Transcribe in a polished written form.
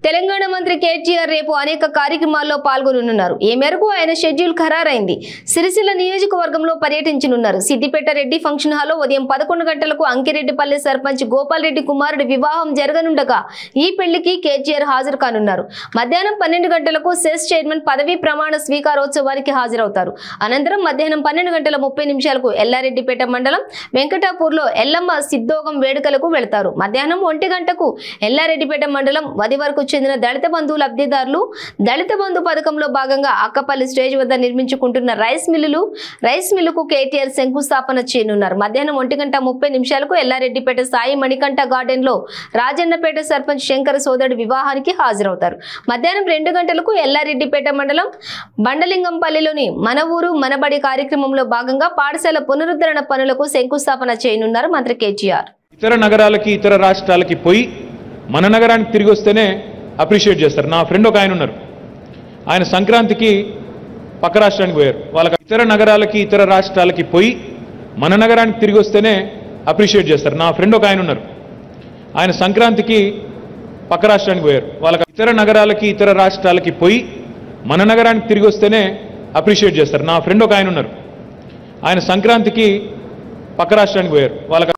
తెలంగాణ మంత్రి కేటీఆర్ రేపు అనేక కార్యక్రమాల్లో పాల్గొననున్నారు. ఈ మేరకు ఆయన షెడ్యూల్ ఖరారైంది. సిరిసిల్ల నియోజకవర్గంలో పర్యటించనున్నారు. సిద్దిపేట రెడ్డి ఫంక్షన్ హాల్లో ఉదయం 11 గంటలకు అంకిరెడ్డిపల్లి సర్పంచ్ గోపాల్ రెడ్డి కుమారుడి వివాహం జరగనుండగా ఈ పెళ్లికి కేటీఆర్ హాజరు కానున్నారు. మధ్యాహ్నం 12 గంటలకు సెస్ చైర్మన్ పదవీ ప్రమాణ స్వీకారోత్సవానికి హాజరవుతారు. అనంతరం మధ్యాహ్నం 12:30 ఎల్లారెడ్డిపేట మండలం వెంకటాపూర్లో ఎల్లమ్మ సిద్ధోగం వేడుకలకు వెళతారు. మధ్యాహ్నం 1 గంటకు ఎల్లారెడ్డిపేట మండలం వదివరకు చెందిన దళిత బంధు లబ్ధిదారులు దళిత బంధు పథకంలో భాగంగా అక్కపల్లి స్టేజ్ వద్ద నిర్మించుకుంటున్న రైస్ మిల్లుకు కేటీఆర్ శంకుస్థాపన చేయనున్నారు. మధ్యాహ్నం 1:30 ఎల్లారెడ్డిపేట సాయి మణికంఠ గార్డెన్ లో రాజన్నపేట సర్పంచ్ శంకర సోదరుడి వివాహానికి హాజరవుతారు. మధ్యాహ్నం 2 గంటలకు ఎల్లారెడ్డిపేట మండలం బండలింగంపల్లిలోని మన ఊరు మనబడి కార్యక్రమంలో భాగంగా పాఠశాల పునరుద్ధరణ పనులకు శంకుస్థాపన చేయనున్నారు మంత్రి కేటీఆర్. ఇతర నగరాలకి ఇతర రాష్ట్రాలకి పోయి మన నగరానికి తిరిగి వస్తేనే అప్రిషియేట్ చేస్తారు. నా ఫ్రెండ్ ఒక ఆయన ఉన్నారు, ఆయన సంక్రాంతికి పక్క రాష్ట్రానికి పోయారు. వాళ్ళకి ఇతర నగరాలకి ఇతర రాష్ట్రాలకి పోయి మన నగరానికి తిరిగి వస్తేనే అప్రిషియేట్ చేస్తారు. నా ఫ్రెండ్ ఒక ఆయన ఉన్నారు, ఆయన సంక్రాంతికి పక్క రాష్ట్రానికి పోయారు. వాళ్ళకి ఇతర నగరాలకి ఇతర రాష్ట్రాలకి పోయి మన నగరానికి తిరిగి వస్తేనే అప్రిషియేట్ చేస్తారు. నా ఫ్రెండ్ ఒక ఆయన ఉన్నారు, ఆయన సంక్రాంతికి పక్క రాష్ట్రానికి పోయారు. వాళ్ళకి